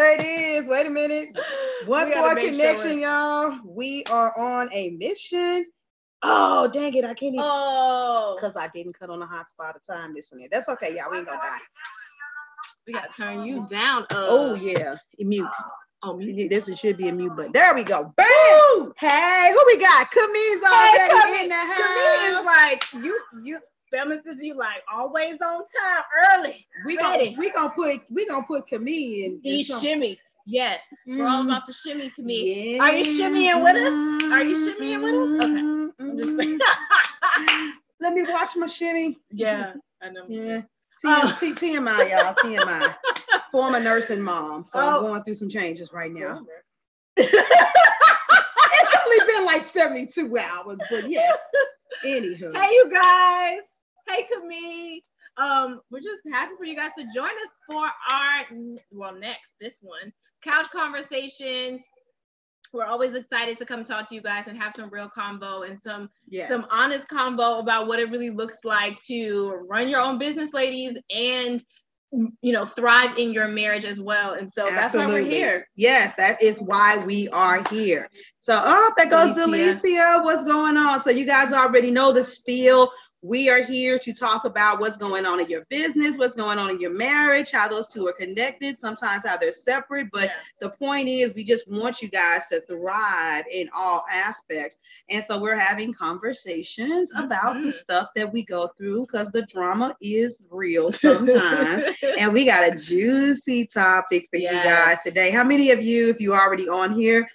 there it is. Wait a minute. One more connection, y'all. We are on a mission. Oh, dang it. I can't even. Oh. Because I didn't cut on the hotspot of time this one. That's okay, y'all. We ain't going to die. We got to turn you down. Oh, yeah. Mute. Oh, mute. This should be a mute button. There we go. Bam! Woo! Hey, who we got? Camille's already in the house. Camille is like, you feminists, you like always on time, early. We gonna put Camille in these shimmies. Yes, we're all about the shimmy, Camille. Yeah. Are you shimmying with us? Are you shimmying with us? Okay. I'm just saying. Let me watch my shimmy. Yeah, I know. Yeah. TMI, y'all. TMI. Former nursing mom. So I'm going through some changes right now. It's only been like 72 hours, but yes. Anywho. Hey, you guys. Hey, Camille. We're just happy for you guys to join us for our this one, Couch Conversations. We're always excited to come talk to you guys and have some real combo and some honest combo about what it really looks like to run your own business, ladies, and thrive in your marriage as well. And so that's why we're here. Yes, that is why we are here. So there goes Delicia. What's going on? So you guys already know the spiel. We are here to talk about what's going on in your business, what's going on in your marriage, how those two are connected, sometimes how they're separate. But the point is, we just want you guys to thrive in all aspects. And so we're having conversations about the stuff that we go through because the drama is real sometimes. And we got a juicy topic for you guys today. How many of you, if you already on here,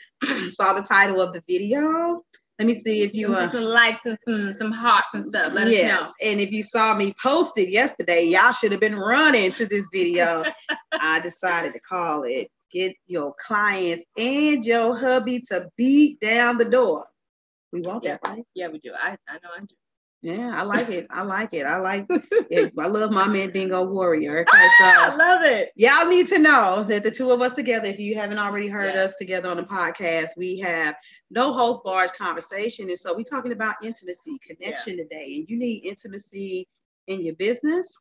saw the title of the video? Let me see if you some likes and some hearts and stuff. Let us know. And if you saw me post it yesterday, y'all should have been running to this video. I decided to call it "Get Your Clients and Your Hubby to Beat Down the Door." We want that, right? Yeah, we do. I know I do. Yeah, I like it. I like it. I love my Mandingo Warrior. Okay, so I love it. Y'all need to know that the two of us together, if you haven't already heard us together on the podcast, we have no holds barred conversation. And so we're talking about intimacy, connection today. And you need intimacy in your business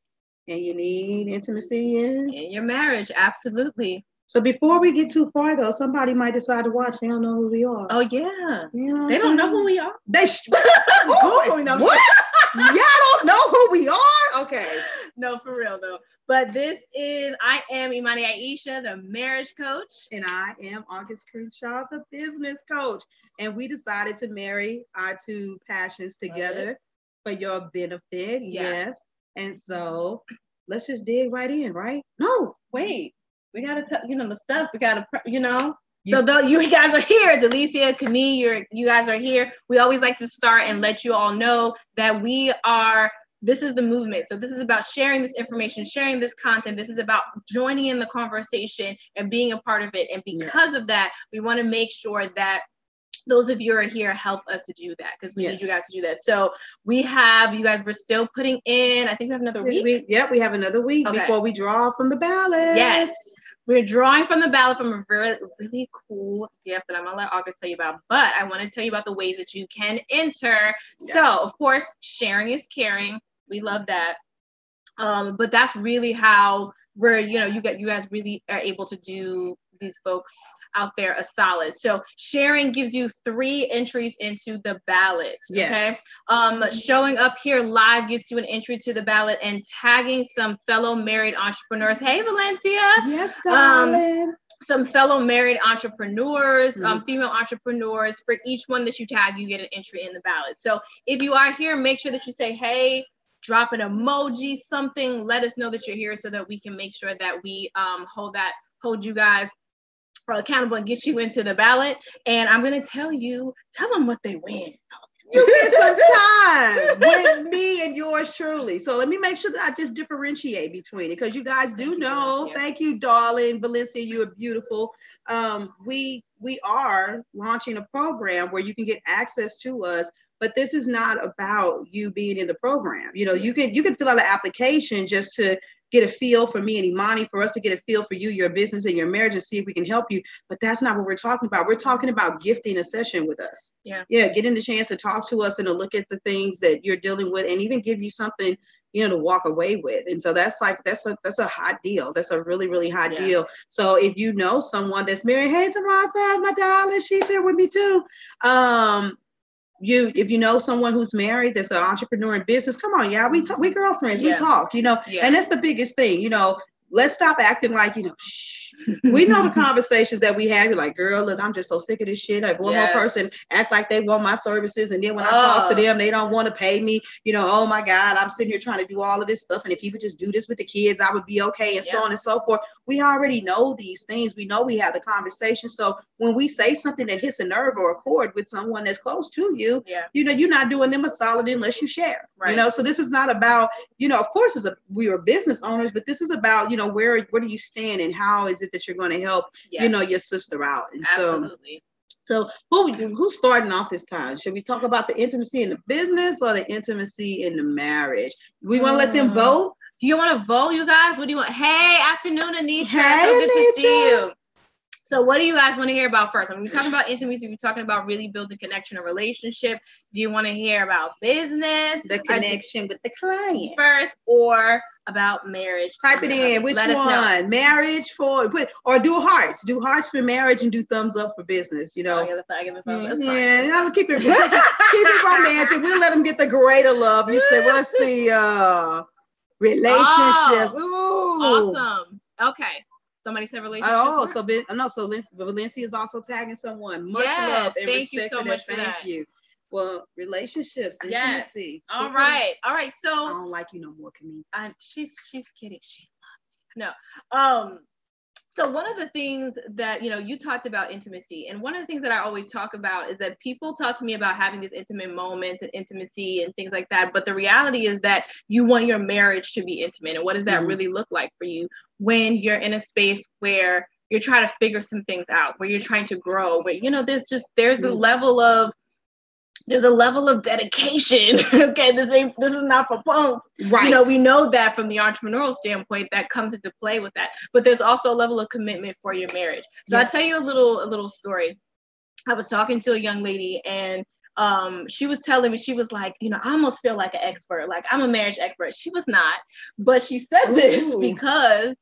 and you need intimacy in your marriage. Absolutely. So before we get too far, though, somebody might decide to watch. They don't know who we are. Oh, yeah. They don't know who we are. What? Y'all don't know who we are? Okay. No, for real, though. But I am Imani Aisha, the marriage coach. And I am August Crenshaw, the business coach. And we decided to marry our two passions together for your benefit. Yeah. Yes. And so let's just dig right in, right? No. Wait. We gotta tell the stuff. We gotta, So though you guys are here, Delicia, Camille, you guys are here. We always like to start and let you all know that this is the movement. So this is about sharing this information, sharing this content. This is about joining in the conversation and being a part of it. And because of that, we want to make sure that those of you who are here help us to do that because we need you guys to do that. So you guys were still putting in, I think we have another week. We have another week before we draw from the ballot. Yes. We're drawing from the ballot from a really, really cool gift that I'm going to let August tell you about. But I want to tell you about the ways that you can enter. Yes. So, of course, sharing is caring. We love that. But that's really how you guys really are able to do these folks out there a solid. So sharing gives you 3 entries into the ballot. Yes. Okay. Showing up here live gets you an entry to the ballot, and tagging some fellow married entrepreneurs. Hey, Valencia. Yes, darling. Some fellow married entrepreneurs, female entrepreneurs. For each one that you tag, you get an entry in the ballot. So if you are here, make sure that you say, hey, drop an emoji, something. Let us know that you're here so that we can make sure that we hold you guys accountable and get you into the ballot. And I'm going to tell them what they win. You get some time with me and yours truly. So let me make sure that I just differentiate between it because you guys do know. Thank you, darling. Valencia, you are beautiful. We are launching a program where you can get access to us, but this is not about you being in the program. You can fill out an application just to get a feel for me and Imani, for us to get a feel for you, your business and your marriage, and see if we can help you. But that's not what we're talking about. We're talking about gifting a session with us. Yeah. Getting the chance to talk to us and to look at the things that you're dealing with, and even give you something, to walk away with. And so that's a hot deal. That's a really, really hot deal. So if you know someone that's married, hey, Tamasa, my darling, she's here with me too. If you know someone who's married that's an entrepreneur in business, come on, y'all. We girlfriends, we talk, and that's the biggest thing, let's stop acting like, we know the conversations that we have. You're like, girl, look, I'm just so sick of this shit. Like one more person act like they want my services. And then when I talk to them, they don't want to pay me. Oh my God, I'm sitting here trying to do all of this stuff. And if you would just do this with the kids, I would be okay. And so on and so forth. We already know these things. We know we have the conversation. So when we say something that hits a nerve or a chord with someone that's close to you, you're not doing them a solid unless you share. Right. So this is not about, of course we are business owners, but this is about, where do you stand and how is it that you're going to help, your sister out. And absolutely. So who's starting off this time? Should we talk about the intimacy in the business or the intimacy in the marriage? We want to let them vote. Do you want to vote, you guys? What do you want? Hey, afternoon, Anitra. Hey, so good to see you. So what do you guys want to hear about first? We're talking about intimacy. We're talking about really building connection and relationship. Do you want to hear about business? The connection with the client first, or about marriage? Type it in. Which one? Marriage or do hearts. Do hearts for marriage and do thumbs up for business. I give a thumbs up. Yeah, keep it romantic. We'll let them get the greater love. You say, well, let's see. Relationships. Ooh. Awesome. Okay. Somebody said relationships. So Valencia is also tagging someone. Much love and thank you so much for that. Thank you. Well, relationships, intimacy. All right. So I don't like you no more, Camille. She's kidding. She loves you. No. So one of the things that, you talked about intimacy, and one of the things that I always talk about is that people talk to me about having this intimate moments and intimacy and things like that. But the reality is that you want your marriage to be intimate. And what does that really look like for you when you're in a space where you're trying to figure some things out, where you're trying to grow, where, there's a level of dedication. Okay, this is not for punks. Right. We know that from the entrepreneurial standpoint that comes into play with that. But there's also a level of commitment for your marriage. So I'll tell you a little story. I was talking to a young lady, and she was telling me, she was like, I almost feel like an expert. Like I'm a marriage expert. She was not, but she said this because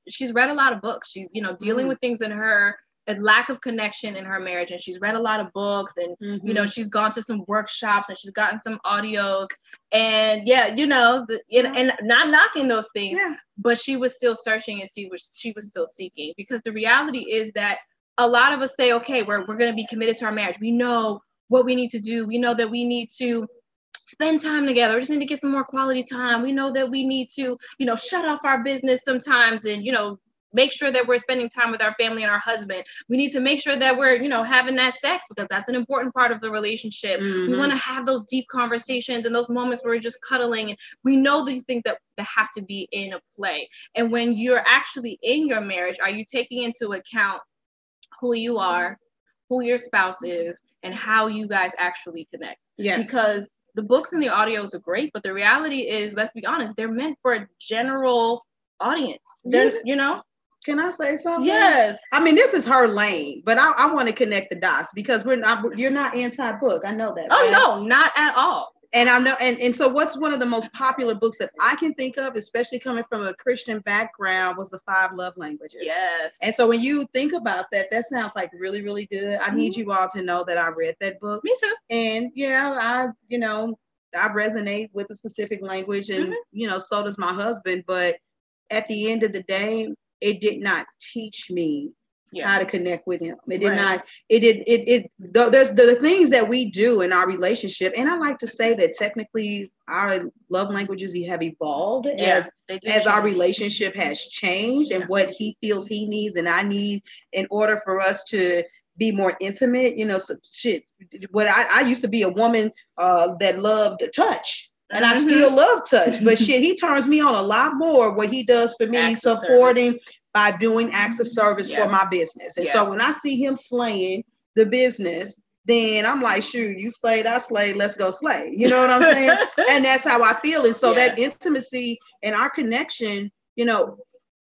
she's read a lot of books. She's dealing with things in her. A lack of connection in her marriage, and she's read a lot of books, and she's gone to some workshops, and she's gotten some audios, and and not knocking those things, but she was still searching, and she was still seeking, because the reality is that a lot of us say, okay, we're going to be committed to our marriage. We know what we need to do. We know that we need to spend time together. We just need to get some more quality time. We know that we need to, shut off our business sometimes, and make sure that we're spending time with our family and our husband. We need to make sure that we're, having that sex, because that's an important part of the relationship. We want to have those deep conversations and those moments where we're just cuddling. And we know these things that have to be in a play. And when you're actually in your marriage, are you taking into account who you are, who your spouse is, and how you guys actually connect? Yes. Because the books and the audios are great, but the reality is, let's be honest, they're meant for a general audience. They're, Can I say something? Yes. I mean, this is her lane, but I want to connect the dots, because you're not anti-book. I know that. Oh, right? No, not at all. And I know, and so what's one of the most popular books that I can think of, especially coming from a Christian background, was The 5 Love Languages. Yes. And so when you think about that sounds like really, really good. I need you all to know that I read that book. Me too. And I resonate with a specific language, and so does my husband. But at the end of the day, it did not teach me how to connect with him. It did not. There's the things that we do in our relationship, and I like to say that technically our love languages have evolved as our relationship has changed, and what he feels he needs and I need in order for us to be more intimate. I used to be a woman that loved touch. And I still love touch, but he turns me on a lot more. What he does for me, supporting by doing acts of service for my business. And so when I see him slaying the business, then I'm like, shoot, you slayed, I slayed, let's go slay. You know what I'm saying? And that's how I feel. And so that intimacy and our connection, you know,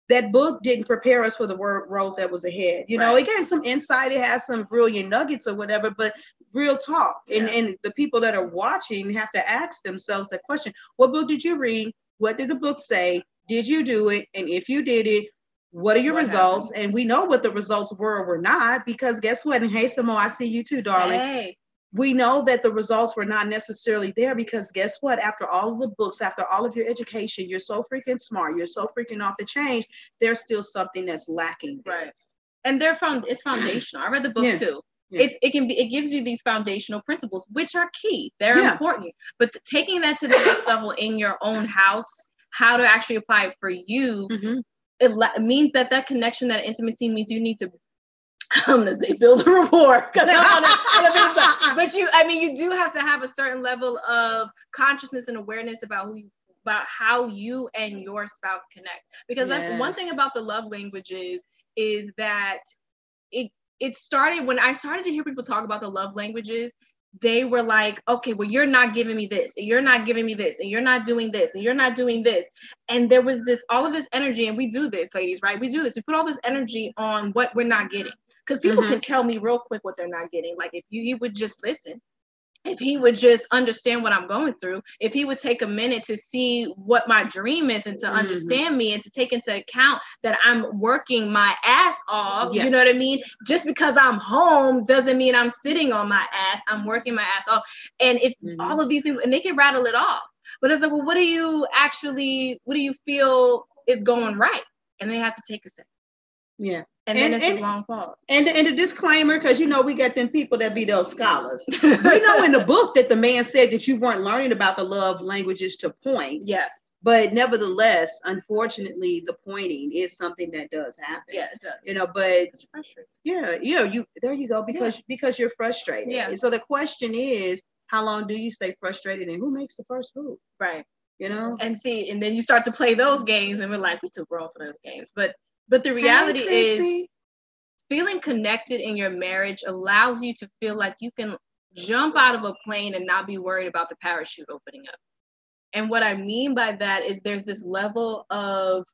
that book didn't prepare us for the road that was ahead. You know, it gave some insight. It has some brilliant nuggets or whatever, but real talk. And the people that are watching have to ask themselves that question. What book did you read? What did the book say? Did you do it? And if you did it, what are your results? Happened? And we know what the results were or were not, because guess what? And hey, Samo, I see you too, darling. Hey. We know that the results were not necessarily there, because guess what? After all of the books, after all of your education, you're so freaking smart, you're so freaking off the chain, there's still something that's lacking there. Right. And it's foundational. I read the book too. Yeah. It gives you these foundational principles, which are key. They're important. But taking that to the next level in your own house, how to actually apply it for you, it means that connection, that intimacy means you need to, I'm gonna say, build a rapport. But you do have to have a certain level of consciousness and awareness about how you and your spouse connect. Because one thing about the love languages is that it started when I started to hear people talk about the love languages. They were like, okay, well, you're not giving me this, and you're not giving me this, and you're not doing this, and you're not doing this. And there was all of this energy, and we do this, ladies, right? We do this. We put all this energy on what we're not getting. Because people can tell me real quick what they're not getting. Like, if he would just listen, if he would just understand what I'm going through, if he would take a minute to see what my dream is and to understand me and to take into account that I'm working my ass off, you know what I mean? Just because I'm home doesn't mean I'm sitting on my ass. I'm working my ass off. And if all of these things, and they can rattle it off. But it's like, well, what do you feel is going right? And they have to take a second. Yeah. And then it's a long pause. And the disclaimer, because, you know, we got them people that be those scholars. We know in the book that the man said that you weren't learning about the love languages to point. Yes. But nevertheless, unfortunately, the pointing is something that does happen. Yeah, it does. You know, but it's frustrating. There you go, because you're frustrated. Yeah. And so the question is, how long do you stay frustrated, and who makes the first move? Right. You know? And then you start to play those games, and we're like, we too grown for those games. But the reality is, feeling connected in your marriage allows you to feel like you can jump out of a plane and not be worried about the parachute opening up. And what I mean by that is there's this level of,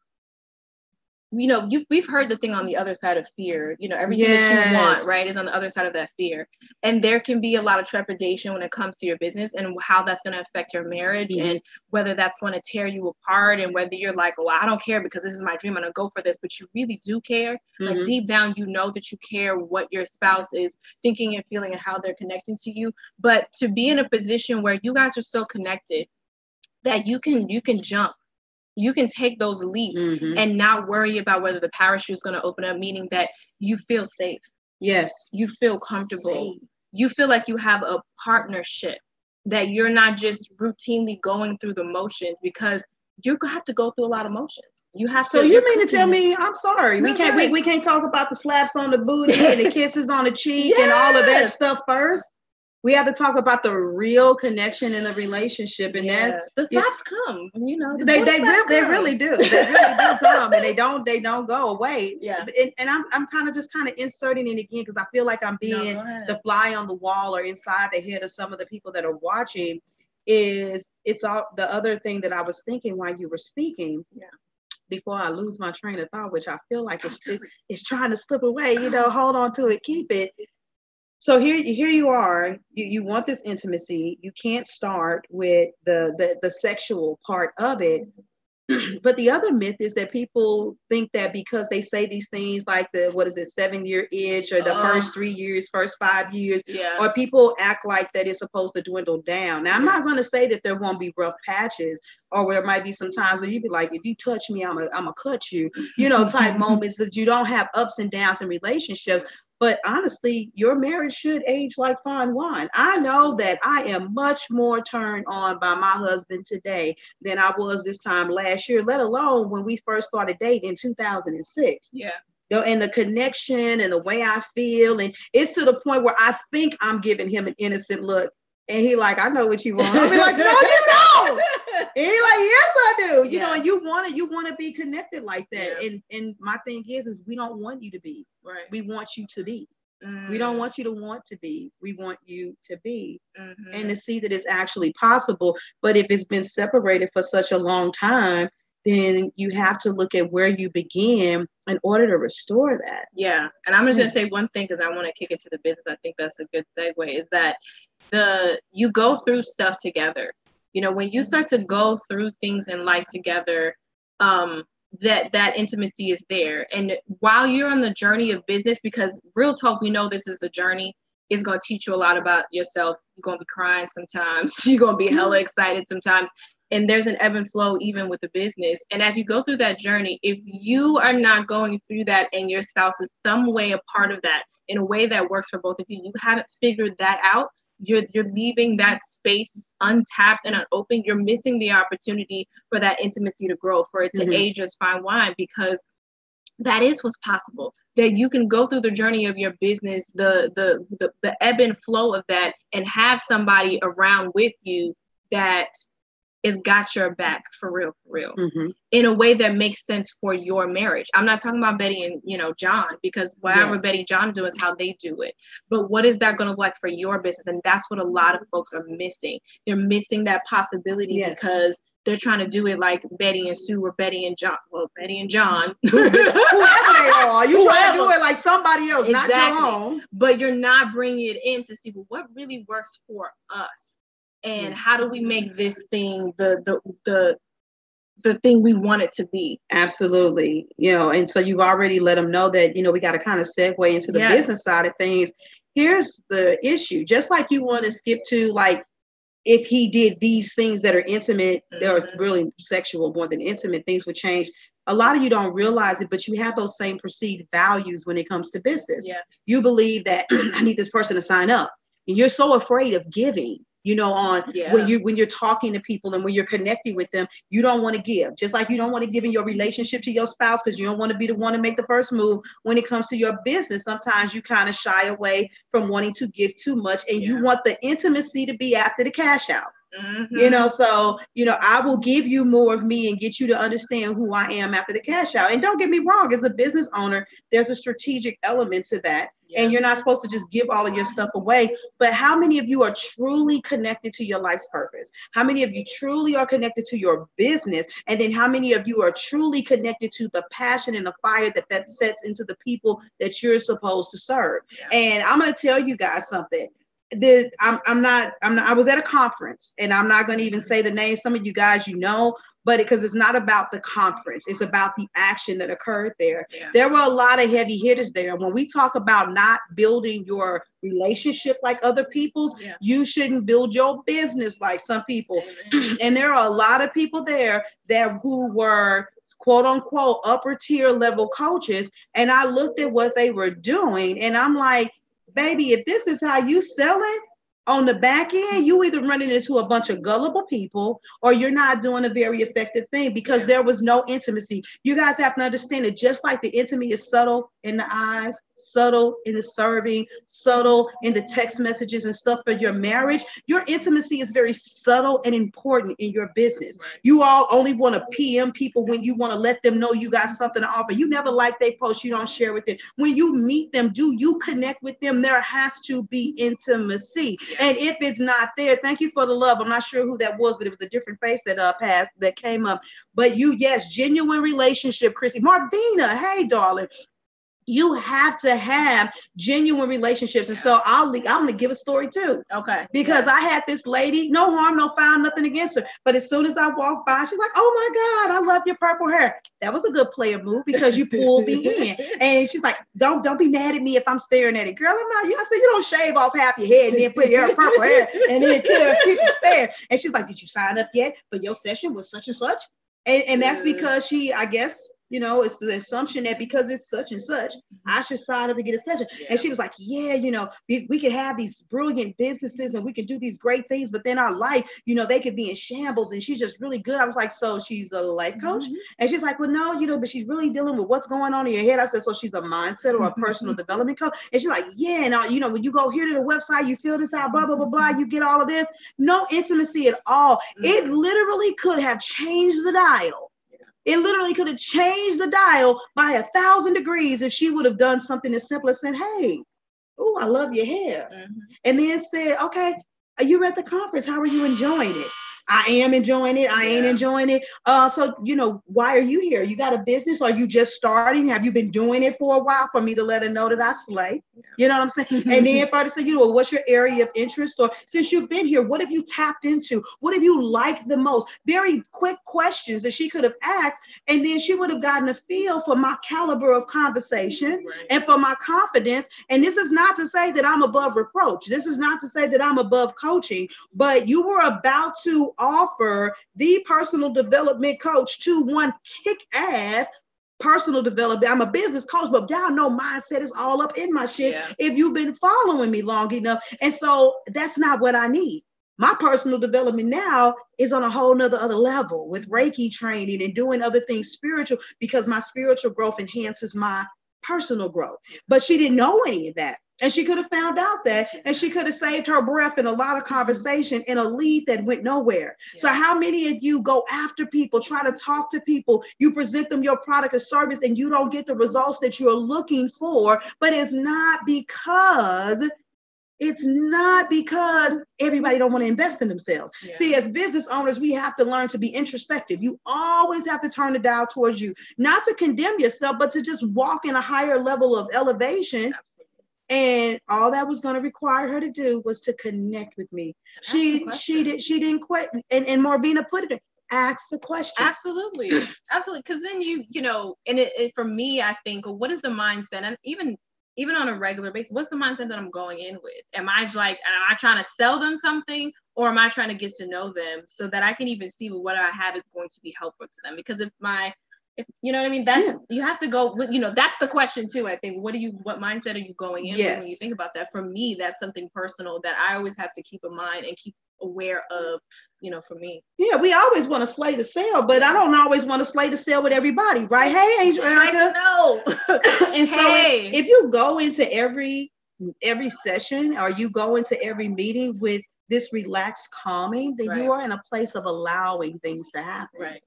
you know, we've heard the thing on the other side of fear, you know, everything that you want, right, is on the other side of that fear. And there can be a lot of trepidation when it comes to your business and how that's going to affect your marriage and whether that's going to tear you apart, and whether you're like, oh, I don't care because this is my dream, I'm going to go for this, but you really do care. Like deep down, you know that you care what your spouse is thinking and feeling and how they're connecting to you. But to be in a position where you guys are so connected that you can jump. You can take those leaps and not worry about whether the parachute is going to open up, meaning that you feel safe. Yes. You feel comfortable. You feel like you have a partnership, that you're not just routinely going through the motions, because you have to go through a lot of motions. You have to. So you mean to tell me, I'm sorry, we can't talk about the slaps on the booty and the kisses on the cheek and all of that stuff first? We have to talk about the real connection in the relationship, and then the slaps come. You know, they really do. They really do come, and they don't go away. Yeah. And I'm kind of inserting it again because I feel like I'm being the fly on the wall or inside the head of some of the people that are watching. It's all the other thing that I was thinking while you were speaking. Yeah. Before I lose my train of thought, which I feel like it's trying to slip away. You know, hold on to it, keep it. So here you are, you want this intimacy. You can't start with the sexual part of it. But the other myth is that people think that because they say these things like 7-year itch, or the first 3 years, first 5 years, or people act like that it's supposed to dwindle down. Now, I'm not going to say that there won't be rough patches, or there might be some times where you be like, if you touch me, I'm gonna cut you, you know, type moments that you don't have ups and downs in relationships. But honestly, your marriage should age like fine wine. I know that I am much more turned on by my husband today than I was this time last year, let alone when we first started dating in 2006. Yeah. And the connection and the way I feel. And it's to the point where I think I'm giving him an innocent look. And he like, I know what you want. I'll be like, no, you don't. And he like, yes, I do. You know, and you want to be connected like that. Yeah. And my thing is we don't want you to be. Right. We want you to be. We don't want you to want to be. We want you to be and to see that it's actually possible. But if it's been separated for such a long time, then you have to look at where you begin in order to restore that. Yeah. And I'm just going to say one thing because I want to kick into the business. I think that's a good segue is that you go through stuff together. You know, when you start to go through things in life together, that intimacy is there. And while you're on the journey of business, because real talk, we know this is a journey, it's going to teach you a lot about yourself. You're going to be crying sometimes. You're going to be hella excited sometimes. And there's an ebb and flow even with the business. And as you go through that journey, if you are not going through that and your spouse is some way a part of that in a way that works for both of you, you haven't figured that out, you're leaving that space untapped and unopened. You're missing the opportunity for that intimacy to grow, for it to age as fine wine, because that is what's possible. That you can go through the journey of your business, the ebb and flow of that, and have somebody around with you that is got your back for real, in a way that makes sense for your marriage. I'm not talking about Betty and, John, because whatever Betty and John do is how they do it. But what is that going to look like for your business? And that's what a lot of folks are missing. They're missing that possibility because they're trying to do it like Betty and Sue or Betty and John. Well, Betty and John. Whoever they are. You try to do it like somebody else, not your own. But you're not bringing it in to see, well, what really works for us? And how do we make this thing the thing we want it to be? Absolutely. And so you've already let them know that, we got to kind of segue into the business side of things. Here's the issue. Just like you want to skip to, like, if he did these things that are intimate, they're really sexual more than intimate, things would change. A lot of you don't realize it, but you have those same perceived values when it comes to business. Yeah. You believe that I need this person to sign up. And you're so afraid of giving. When you're talking to people and when you're connecting with them, you don't want to give. Just like you don't want to give in your relationship to your spouse because you don't want to be the one to make the first move. When it comes to your business, sometimes you kind of shy away from wanting to give too much, and you want the intimacy to be after the cash out. So I will give you more of me and get you to understand who I am after the cash out. And don't get me wrong, as a business owner, there's a strategic element to that. And you're not supposed to just give all of your stuff away. But how many of you are truly connected to your life's purpose? How many of you truly are connected to your business? And then how many of you are truly connected to the passion and the fire that sets into the people that you're supposed to serve? And I'm going to tell you guys something. I was at a conference, and I'm not going to even say the name. Some of you guys, but because it's not about the conference, it's about the action that occurred there. There were a lot of heavy hitters there. When we talk about not building your relationship like other people's, you shouldn't build your business like some people. And there are a lot of people there who were quote unquote upper tier level coaches. And I looked at what they were doing, and I'm like, baby, if this is how you sell it on the back end, you either running into a bunch of gullible people or you're not doing a very effective thing, because there was no intimacy. You guys have to understand that just like the intimacy is subtle in the eyes, subtle in the serving, subtle in the text messages and stuff for your marriage, your intimacy is very subtle and important in your business. You all only want to PM people when you want to let them know you got something to offer. You never like they post, you don't share with them. When you meet them, do you connect with them? There has to be intimacy. And if it's not there, thank you for the love. I'm not sure who that was, but it was a different face that came up. But genuine relationship, Chrissy. Marvina, hey, darling. You have to have genuine relationships. And so I'm going to give a story too. Okay. Because I had this lady, no harm, no foul, nothing against her. But as soon as I walked by, she's like, oh my God, I love your purple hair. That was a good player move because you pulled me in. And she's like, don't be mad at me if I'm staring at it. Girl, I'm not. I said, you don't shave off half your head and then put your purple hair and then people stare. And she's like, did you sign up yet for your session with such and such? And that's because she, I guess, it's the assumption that because it's such and such, I should sign up to get a session. Yeah. And she was like, we could have these brilliant businesses and we can do these great things, but then our life, they could be in shambles, and she's just really good. I was like, so she's a life coach? And she's like, well, no, but she's really dealing with what's going on in your head. I said, so she's a mindset or a personal development coach? And she's like, yeah, and when you go here to the website, you fill this out, blah, blah, blah, blah, you get all of this. No intimacy at all. It literally could have changed the dial. It literally could have changed the dial by 1,000 degrees if she would have done something as simple as saying, hey, oh, I love your hair. And then said, okay, you at the conference. How are you enjoying it? I am enjoying it. I ain't enjoying it. So, why are you here? You got a business? Are you just starting? Have you been doing it for a while for me to let her know that I slay? You know what I'm saying? And then further say, what's your area of interest? Or since you've been here, what have you tapped into? What have you liked the most? Very quick questions that she could have asked. And then she would have gotten a feel for my caliber of conversation and for my confidence. And this is not to say that I'm above reproach. This is not to say that I'm above coaching, but you were about to offer the personal development coach to one kick-ass personal development. I'm a business coach, but y'all know mindset is all up in my shit if you've been following me long enough. And so that's not what I need. My personal development now is on a whole nother other level with Reiki training and doing other things spiritual, because my spiritual growth enhances my personal growth. But she didn't know any of that. And she could have found out that, and she could have saved her breath in a lot of conversation in a lead that went nowhere. So how many of you go after people, try to talk to people, you present them your product or service, and you don't get the results that you're looking for, but it's not because everybody don't want to invest in themselves. See, as business owners, we have to learn to be introspective. You always have to turn the dial towards you, not to condemn yourself, but to just walk in a higher level of elevation. Absolutely. And all that was going to require her to do was to connect with me. She didn't quit. And Morvina put it, ask the question. Absolutely. Because then and it for me, I think, what is the mindset? And even on a regular basis, what's the mindset that I'm going in with? Am I trying to sell them something, or am I trying to get to know them so that I can even see what I have is going to be helpful to them? Because if you know what I mean, you have to go, that's the question too. I think, what mindset are you going in with when you think about that? For me, that's something personal that I always have to keep in mind and keep aware of, for me. Yeah, we always want to slay the sale, but I don't always want to slay the sale with everybody, right? Hey, Angel Erica. No. And so if you go into every session, or you go into every meeting with this relaxed calming, then you are in a place of allowing things to happen. Right.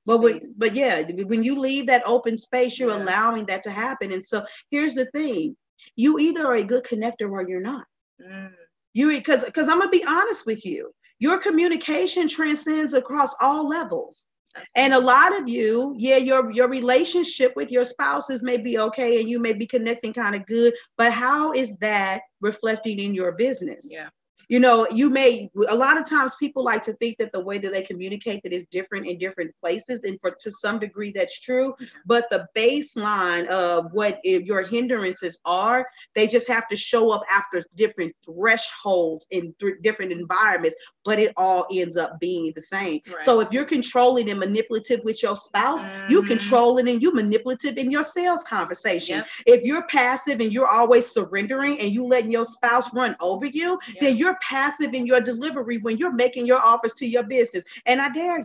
But when you leave that open space, you're allowing that to happen. And so here's the thing: you either are a good connector or you're not. Because I'm gonna be honest with you, your communication transcends across all levels. Absolutely. And a lot of you, your relationship with your spouses may be okay, and you may be connecting kind of good, but how is that reflecting in your business? Yeah. A lot of times people like to think that the way that they communicate that is different in different places. And to some degree that's true, but the baseline of what your hindrances are, they just have to show up after different thresholds in different environments, but it all ends up being the same. Right. So if you're controlling and manipulative with your spouse, you controlling and you manipulative in your sales conversation. Yep. If you're passive and you're always surrendering and you letting your spouse run over you, then you're passive in your delivery when you're making your offers to your business. And I dare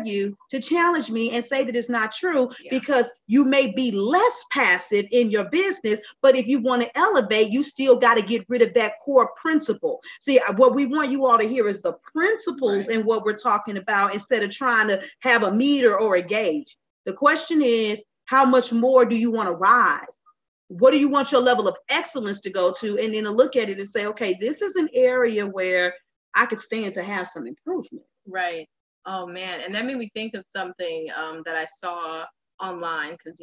you to challenge me and say that it's not true, because you may be less passive in your business, but if you want to elevate, you still got to get rid of that core principle. See, what we want you all to hear is the principles in what we're talking about, instead of trying to have a meter or a gauge. The question is, how much more do you want to rise? What do you want your level of excellence to go to? And then to look at it and say, okay, this is an area where I could stand to have some improvement. Right. Oh man. And that made me think of something that I saw online, because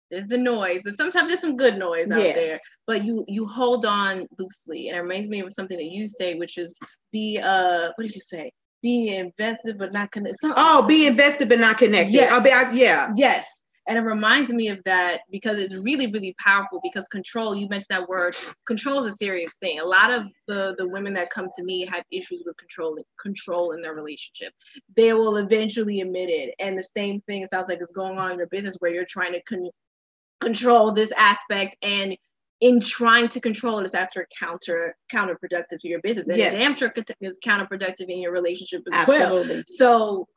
there's the noise, but sometimes there's some good noise out there. But you hold on loosely. And it reminds me of something that you say, which is what did you say? Be invested but not connected. Be invested but not connected. Yes. And it reminds me of that, because it's really, really powerful, because control, you mentioned that word, control is a serious thing. A lot of the women that come to me have issues with control in their relationship. They will eventually admit it. And the same thing, it sounds like, is going on in your business, where you're trying to control this aspect, and in trying to control it is after counterproductive to your business. And damn sure is counterproductive in your relationship as well. So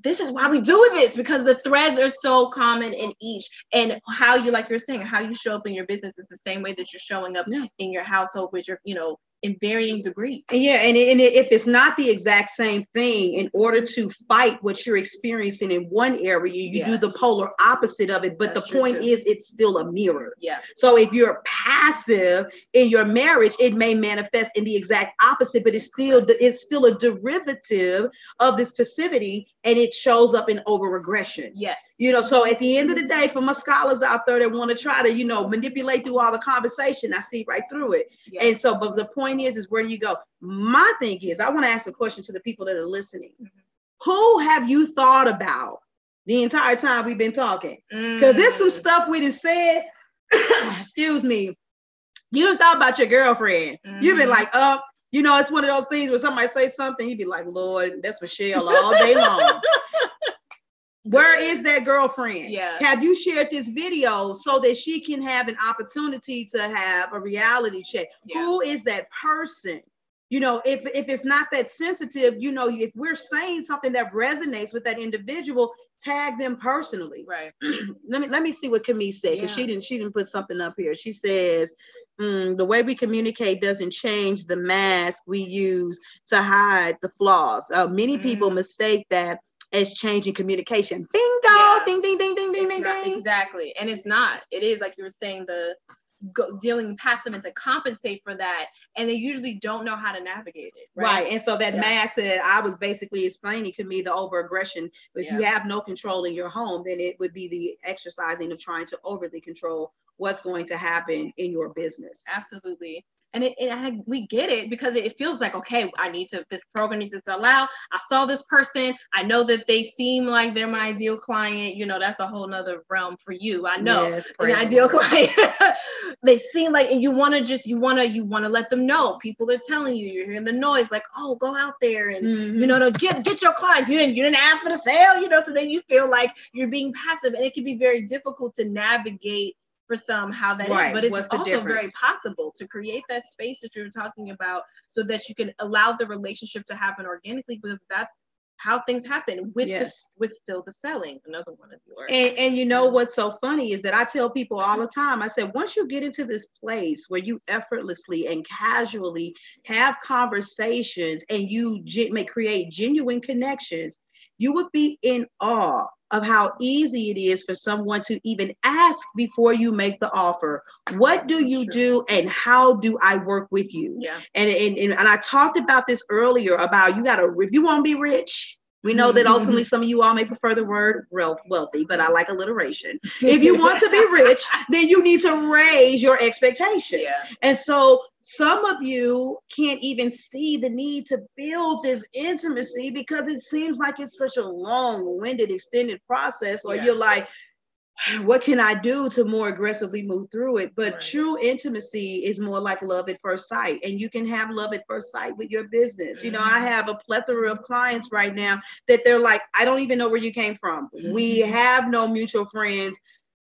this is why we do this, because the threads are so common in each, and how you, like you're saying, how you show up in your business is the same way that you're showing up in your household with your, in varying degrees. Yeah, and if it's not the exact same thing, in order to fight what you're experiencing in one area, you do the polar opposite of it. But the point is, it's still a mirror. Yeah. So if you're passive in your marriage, it may manifest in the exact opposite, but it's still a derivative of this passivity, and it shows up in over-regression. Yes. You know, so at the end of the day, for my scholars out there that want to try to, you know, manipulate through all the conversation, I see right through it. Yes. And so, but the point is where do you go? My thing is, I want to ask a question to the people that are listening. Who have you thought about the entire time we've been talking? Because there's some stuff we done said, excuse me, you done thought about your girlfriend. You've been like, you know, it's one of those things where somebody say something, you'd be like, Lord, that's Michelle all day long. Where is that girlfriend? Yeah. Have you shared this video so that she can have an opportunity to have a reality check? Yeah. Who is that person? You know, if it's not that sensitive, you know, if we're saying something that resonates with that individual, tag them personally. Right. let me see what Camille said, because she didn't put something up here. She says, the way we communicate doesn't change the mask we use to hide the flaws. Many people mistake that as changing communication. Bingo, ding, ding, ding, ding, ding, ding, ding. Exactly. And it's not. It is, like you were saying, dealing passive and to compensate for that, and they usually don't know how to navigate it. Right. And so that mask that I was basically explaining to me, the over-aggression, if you have no control in your home, then it would be the exercising of trying to overly control what's going to happen in your business. Absolutely. And we get it, because it feels like, okay, this program needs to sell out. I saw this person. I know that they seem like they're my ideal client. You know, that's a whole nother realm for you. I know an ideal client. They seem like, and you want to let them know. People are telling you, you're hearing the noise, like, oh, go out there and, you know, to get your clients. You didn't ask for the sale, you know, so then you feel like you're being passive, and it can be very difficult to navigate for some how that is, but it's also very possible to create that space that you're talking about, so that you can allow the relationship to happen organically, because that's how things happen with still the selling. Another one of yours. And you know what's so funny is that I tell people all the time, I said, once you get into this place where you effortlessly and casually have conversations and you may create genuine connections, you would be in awe of how easy it is for someone to even ask before you make the offer. What do you do, and how do I work with you? Yeah. And I talked about this earlier about if you want to be rich, we know that ultimately some of you all may prefer the word wealthy, but I like alliteration. If you want to be rich, then you need to raise your expectations. Yeah. And so some of you can't even see the need to build this intimacy because it seems like it's such a long-winded, extended process, or you're like, what can I do to more aggressively move through it? But true intimacy is more like love at first sight, and you can have love at first sight with your business. You know, I have a plethora of clients right now that they're like, I don't even know where you came from. We have no mutual friends.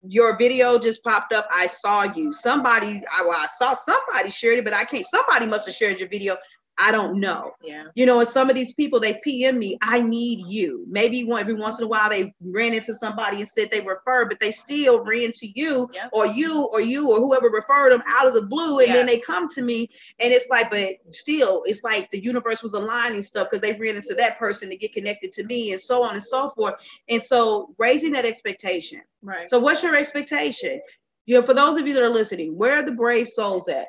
Your video just popped up. I saw you. I saw somebody shared it, but somebody must have shared your video. I don't know. Yeah. You know, and some of these people, they PM me, I need you. Maybe every once in a while they ran into somebody and said they referred, but they still ran to you, or whoever referred them out of the blue. And then they come to me, and it's like, but still, it's like the universe was aligning stuff because they ran into that person to get connected to me, and so on and so forth. And so raising that expectation. Right. So what's your expectation? You know, for those of you that are listening, where are the brave souls at?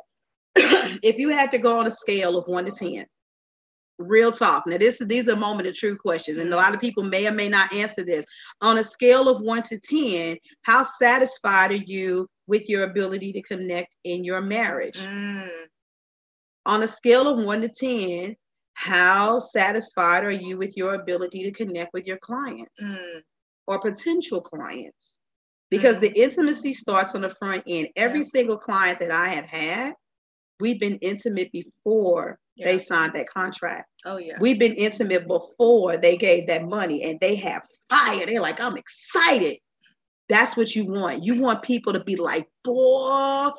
If you had to go on a scale of 1 to 10, real talk. Now, these are moment of true questions, and a lot of people may or may not answer this. On a scale of 1 to 10, how satisfied are you with your ability to connect in your marriage? On a scale of 1 to 10, how satisfied are you with your ability to connect with your clients or potential clients? Because the intimacy starts on the front end. Every single client that I have had, we've been intimate before they signed that contract. Oh, yeah. We've been intimate before they gave that money, and they have fire. They're like, I'm excited. That's what you want. You want people to be like, boy,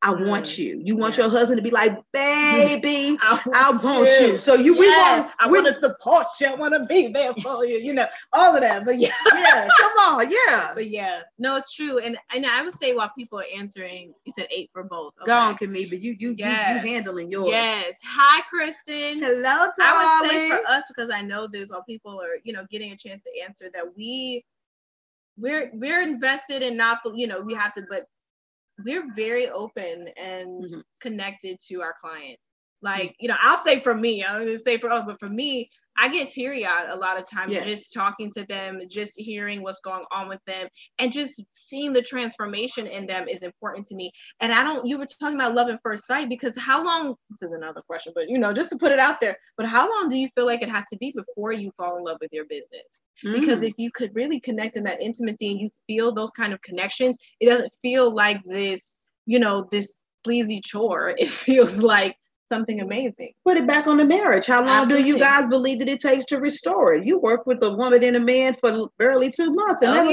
I want you. You want your husband to be like, baby, I want you. So I want to support you. I want to be there for you. You know, all of that. But yeah, come on, But yeah, no, it's true. And I would say while people are answering, you said 8 for both. Okay. Go on, Camille, but you handling yours. Yes. Hi, Kristen. Hello, darling. I would say for us, because I know this, while people are, you know, getting a chance to answer, that we're invested in not, you know, we have to, but we're very open and connected to our clients. Like, you know, I'll say for me, I'm going to say for us, but for me, I get teary-eyed a lot of times just talking to them, just hearing what's going on with them, and just seeing the transformation in them is important to me. And you were talking about love at first sight, because how long, this is another question, but you know, just to put it out there, but how long do you feel like it has to be before you fall in love with your business? Because if you could really connect in that intimacy and you feel those kind of connections, it doesn't feel like this, you know, this sleazy chore. It feels like something amazing. Put it back on the marriage. How long do you guys believe that it takes to restore it? You work with a woman and a man for barely 2 months. And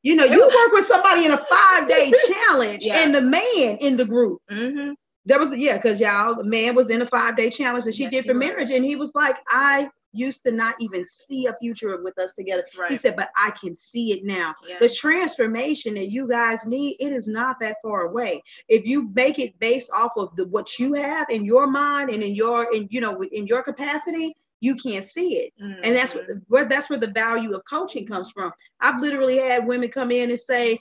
you know, you work with somebody in a 5-day challenge and the man in the group. There was, because the man was in a 5-day challenge that she did for marriage. And he was like, I used to not even see a future with us together. Right. He said, but I can see it now. Yeah. The transformation that you guys need, it is not that far away. If you make it based off of what you have in your mind and in your capacity, you can't see it. And that's where the value of coaching comes from. I've literally had women come in and say,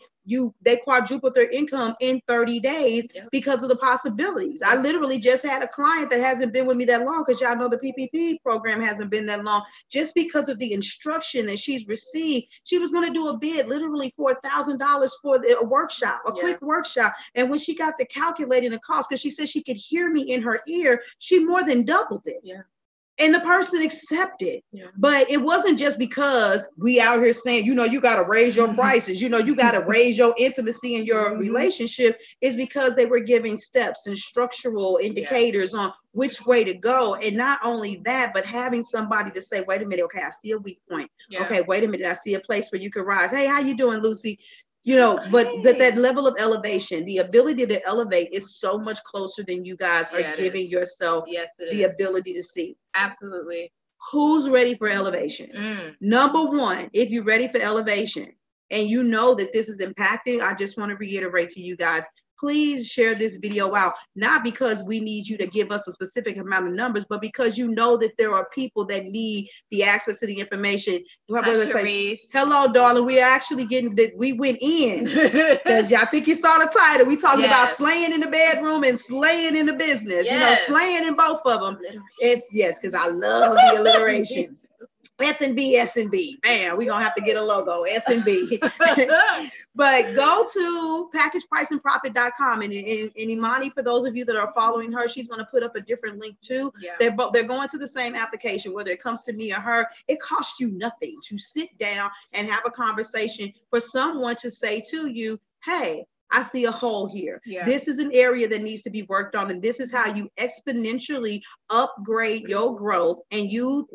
they quadrupled their income in 30 days because of the possibilities. I literally just had a client that hasn't been with me that long, because y'all know the PPP program hasn't been that long. Just because of the instruction that she's received, she was going to do a bid literally for $1,000 for a workshop, a quick workshop. And when she got the calculating the cost, because she said she could hear me in her ear, she more than doubled it. Yeah. And the person accepted. Yeah. But it wasn't just because we out here saying, you know, you got to raise your prices, you know, you got to raise your intimacy in your relationship. It's because they were giving steps and structural indicators on which way to go. And not only that, but having somebody to say, wait a minute, okay, I see a weak point. Yeah. Okay, wait a minute, I see a place where you can rise. Hey, how you doing, Lucy? You know, but that level of elevation, the ability to elevate is so much closer than you guys are giving yourself the ability to see. Absolutely. Who's ready for elevation? Number one, if you're ready for elevation and you know that this is impacting, I just want to reiterate to you guys, please share this video out, not because we need you to give us a specific amount of numbers, but because you know that there are people that need the access to the information. Hello, darling. We are actually getting that. We went in because y'all think you saw the title. We talking about slaying in the bedroom and slaying in the business. You know, slaying in both of them. It's because I love the alliterations. S&B. Man, we're going to have to get a logo, S&B. But go to packagepriceandprofit.com. And Imani, for those of you that are following her, she's going to put up a different link too. Yeah. They're going to the same application, whether it comes to me or her. It costs you nothing to sit down and have a conversation for someone to say to you, hey, I see a hole here. Yeah. This is an area that needs to be worked on. And this is how you exponentially upgrade your growth and you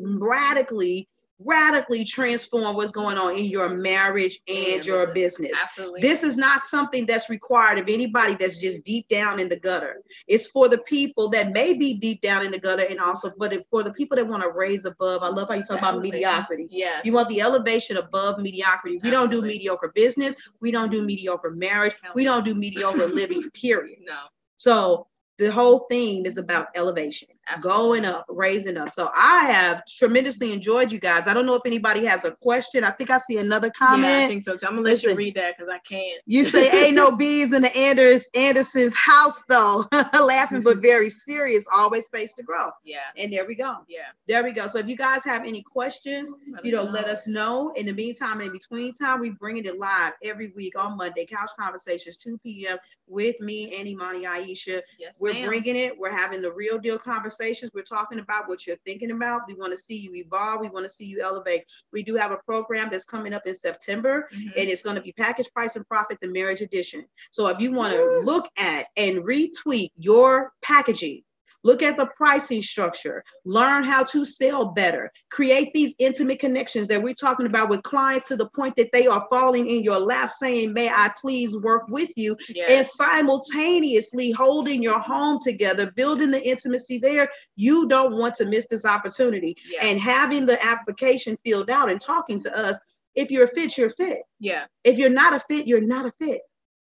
radically transform what's going on in your marriage and your business. Absolutely. This is not something that's required of anybody that's just deep down in the gutter. It's for the people that may be deep down in the gutter, and also for the people that want to raise above. I love how you talk about mediocrity. Yes. You want the elevation above mediocrity. We don't do mediocre business. We don't do mediocre marriage. We don't do mediocre living, period. No. So the whole thing is about elevation. Absolutely. Going up, raising up. So I have tremendously enjoyed you guys. I don't know if anybody has a question. I think I see another comment. Yeah, I think so too. I'm gonna let you read that because I can't. You say ain't no bees in the Anderson's house though. Laughing but very serious. Always space to grow. Yeah. And there we go. Yeah. There we go. So if you guys have any questions, let us know. In the meantime, in between time, we bringing it live every week on Monday. Couch Conversations, 2 p.m. with me and Imani Aisha. Yes, we're bringing it. We're having the real deal conversations. We're talking about what you're thinking about. We want to see you evolve. We want to see you elevate. We do have a program that's coming up in September, and it's going to be Package Price and Profit, the Marriage Edition. So if you want to look at and retweet your packaging, Look at the pricing structure. Learn how to sell better. Create these intimate connections that we're talking about with clients to the point that they are falling in your lap saying, may I please work with you? Yes. And simultaneously holding your home together, building the intimacy there. You don't want to miss this opportunity. Yeah. And having the application filled out and talking to us. If you're a fit, you're fit. Yeah. If you're not a fit, you're not a fit.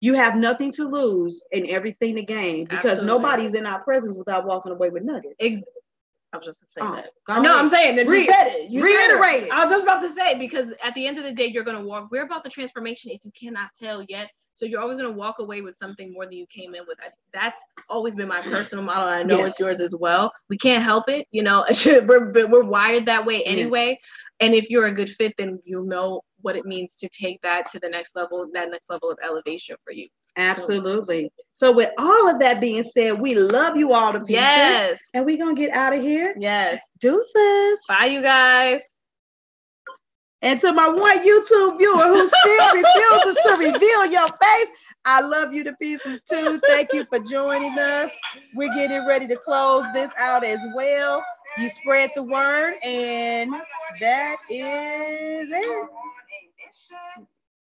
You have nothing to lose and everything to gain because Absolutely. Nobody's in our presence without walking away with nuggets. I was just going to say that. No, I'm saying that you said it. Reiterate it. I was just about to say, because at the end of the day, you're going to walk. We're about the transformation if you cannot tell yet. So you're always going to walk away with something more than you came in with. That's always been my personal model. And I know it's yours as well. We can't help it. You know, we're wired that way anyway. And if you're a good fit, then you'll know what it means to take that to the next level, that next level of elevation for you. Absolutely. So with all of that being said, we love you all to pieces. Yes. And we're going to get out of here. Yes. Deuces. Bye, you guys. And to my one YouTube viewer who still refuses to reveal your face, I love you to pieces too. Thank you for joining us. We're getting ready to close this out as well. You spread the word, and that is it.